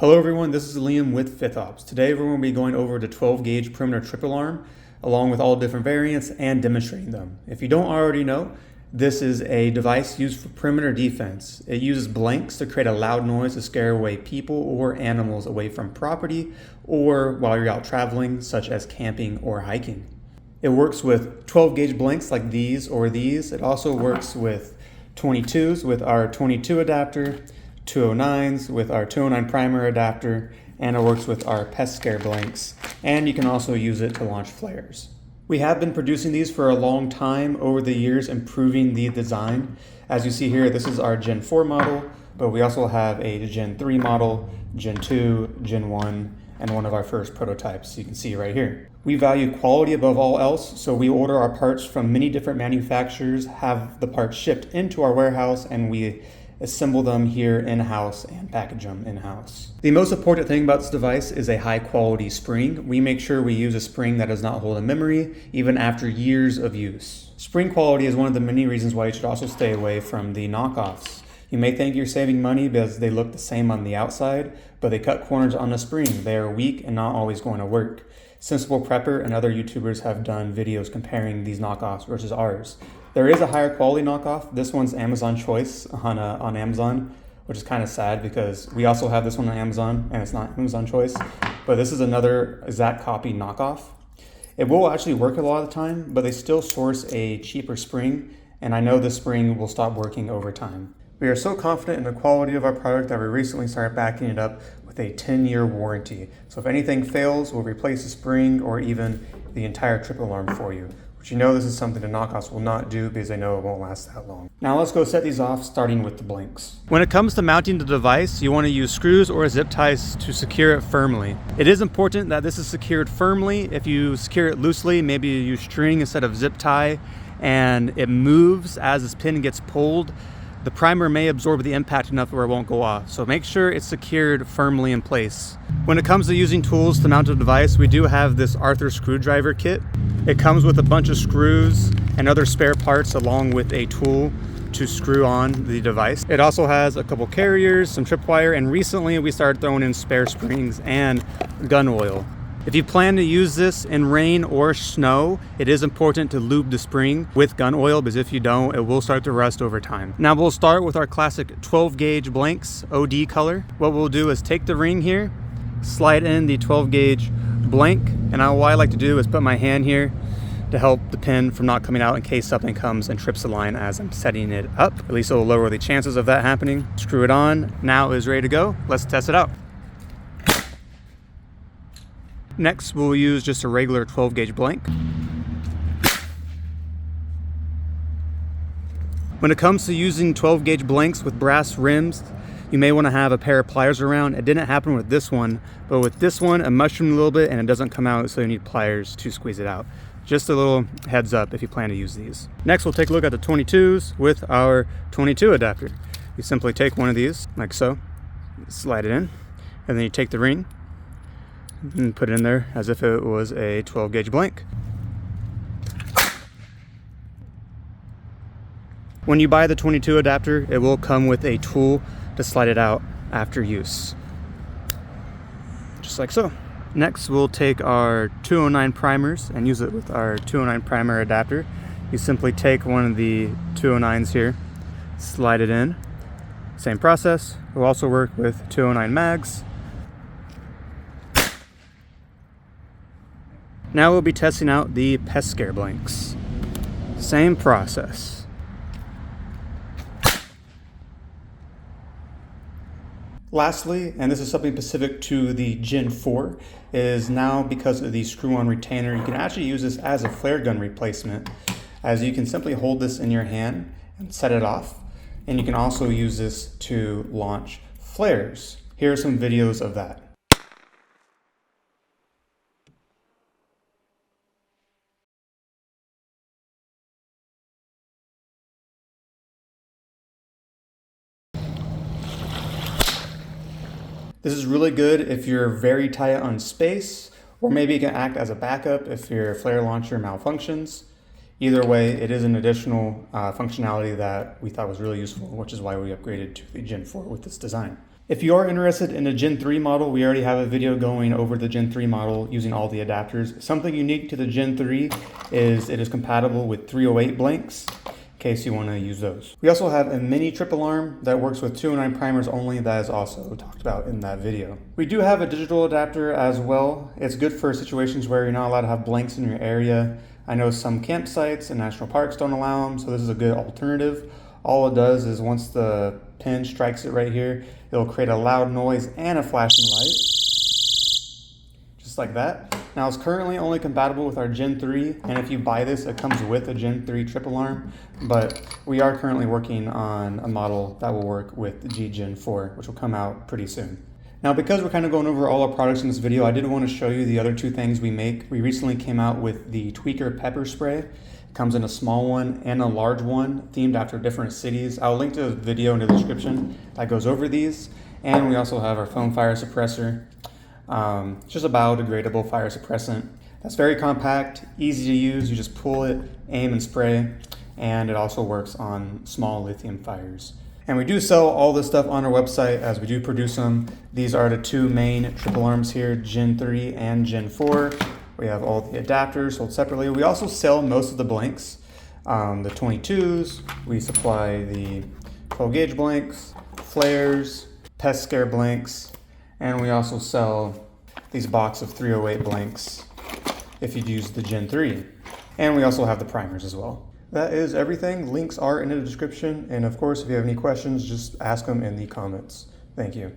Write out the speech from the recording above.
Hello everyone, this is Liam with Fith. Today we're going to be going over the 12 gauge perimeter trip alarm along with all different variants and demonstrating them. If you don't already know, this is a device used for perimeter defense. It uses blanks to create a loud noise to scare away people or animals away from property or while you're out traveling, such as camping or hiking. It works with 12 gauge blanks like these or these. It also works with 22s with our 22 adapter, 209s with our 209 primer adapter, and it works with our pest scare blanks, and you can also use it to launch flares. We have been producing these for a long time, over the years improving the design. As you see here, this is our Gen 4 model, but we also have a Gen 3 model, Gen 2, Gen 1, and one of our first prototypes you can see right here. We value quality above all else, so we order our parts from many different manufacturers, have the parts shipped into our warehouse, and we assemble them here in-house and package them in-house. The most important thing about this device is a high quality spring. We make sure we use a spring that does not hold a memory even after years of use. Spring quality is one of the many reasons why you should also stay away from the knockoffs. You may think you're saving money because they look the same on the outside, but they cut corners on the spring. They are weak and not always going to work. Sensible Prepper and other YouTubers have done videos comparing these knockoffs versus ours. There is a higher quality knockoff. This one's Amazon Choice on Amazon, which is kind of sad because we also have this one on Amazon and it's not Amazon Choice, but this is another exact copy knockoff. It will actually work a lot of the time, but they still source a cheaper spring, and I know this spring will stop working over time. We are so confident in the quality of our product that we recently started backing it up with a 10-year warranty. So if anything fails, we'll replace the spring or even the entire trip alarm for you. But you know this is something the knockoffs will not do because they know it won't last that long. Now let's go set these off, starting with the blanks. When it comes to mounting the device, you want to use screws or zip ties to secure it firmly. It is important that this is secured firmly. If you secure it loosely, maybe you use string instead of zip tie, and it moves as this pin gets pulled, the primer may absorb the impact enough where it won't go off. So make sure it's secured firmly in place. When it comes to using tools to mount a device, we do have this Arthur screwdriver kit. It comes with a bunch of screws and other spare parts along with a tool to screw on the device. It also has a couple carriers, some tripwire, and recently we started throwing in spare springs and gun oil. If you plan to use this in rain or snow, it is important to lube the spring with gun oil, because if you don't, it will start to rust over time. Now we'll start with our classic 12 gauge blanks, OD color. What we'll do is take the ring here, slide in the 12 gauge blank, and what I like to do is put my hand here to help the pin from not coming out in case something comes and trips the line as I'm setting it up. At least it will lower the chances of that happening. Screw it on. Now it is ready to go. Let's test it out. Next, we'll use just a regular 12 gauge blank. When it comes to using 12 gauge blanks with brass rims, you may want to have a pair of pliers around. It didn't happen with this one, but with this one, it mushroomed a little bit and it doesn't come out, so you need pliers to squeeze it out. Just a little heads up if you plan to use these. Next, we'll take a look at the 22s with our 22 adapter. You simply take one of these, like so, slide it in, and then you take the ring and put it in there as if it was a 12 gauge blank. When you buy the 22 adapter, it will come with a tool to slide it out after use. Just like so. Next, we'll take our 209 primers and use it with our 209 primer adapter. You simply take one of the 209s here, slide it in. Same process. We'll also work with 209 mags. Now we'll be testing out the pest scare blanks. Same process. Lastly, and this is something specific to the Gen 4, is now because of the screw-on retainer, you can actually use this as a flare gun replacement, as you can simply hold this in your hand and set it off, and you can also use this to launch flares. Here are some videos of that. This is really good if you're very tight on space, or maybe it can act as a backup if your flare launcher malfunctions. Either way, it is an additional functionality that we thought was really useful, which is why we upgraded to the Gen 4 with this design. If you are interested in a Gen 3 model, we already have a video going over the Gen 3 model using all the adapters. Something unique to the Gen 3 is it is compatible with 308 blanks, in case you want to use those. We also have a mini trip alarm that works with 209 primers only, that is also talked about in that video. We do have a digital adapter as well. It's good for situations where you're not allowed to have blanks in your area. I know some campsites and national parks don't allow them, so this is a good alternative. All it does is once the pin strikes it right here, it'll create a loud noise and a flashing light, just like that. Now it's currently only compatible with our Gen 3, and if you buy this, it comes with a Gen 3 trip alarm, but we are currently working on a model that will work with the Gen 4, which will come out pretty soon. Now, because we're kind of going over all our products in this video, I did want to show you the other two things we make. We recently came out with the Tweaker pepper spray. It comes in a small one and a large one, themed after different cities. I'll link to a video in the description that goes over these. And we also have our foam fire suppressor. It's just a biodegradable fire suppressant. That's very compact, easy to use. You just pull it, aim and spray, and it also works on small lithium fires. And we do sell all this stuff on our website as we do produce them. These are the two main triple alarms here, Gen 3 and Gen 4. We have all the adapters sold separately. We also sell most of the blanks, the 22s. We supply the 12 gauge blanks, flares, pest scare blanks, and we also sell these box of 308 blanks if you'd use the Gen 3. And we also have the primers as well. That is everything. Links are in the description. And of course, if you have any questions, just ask them in the comments. Thank you.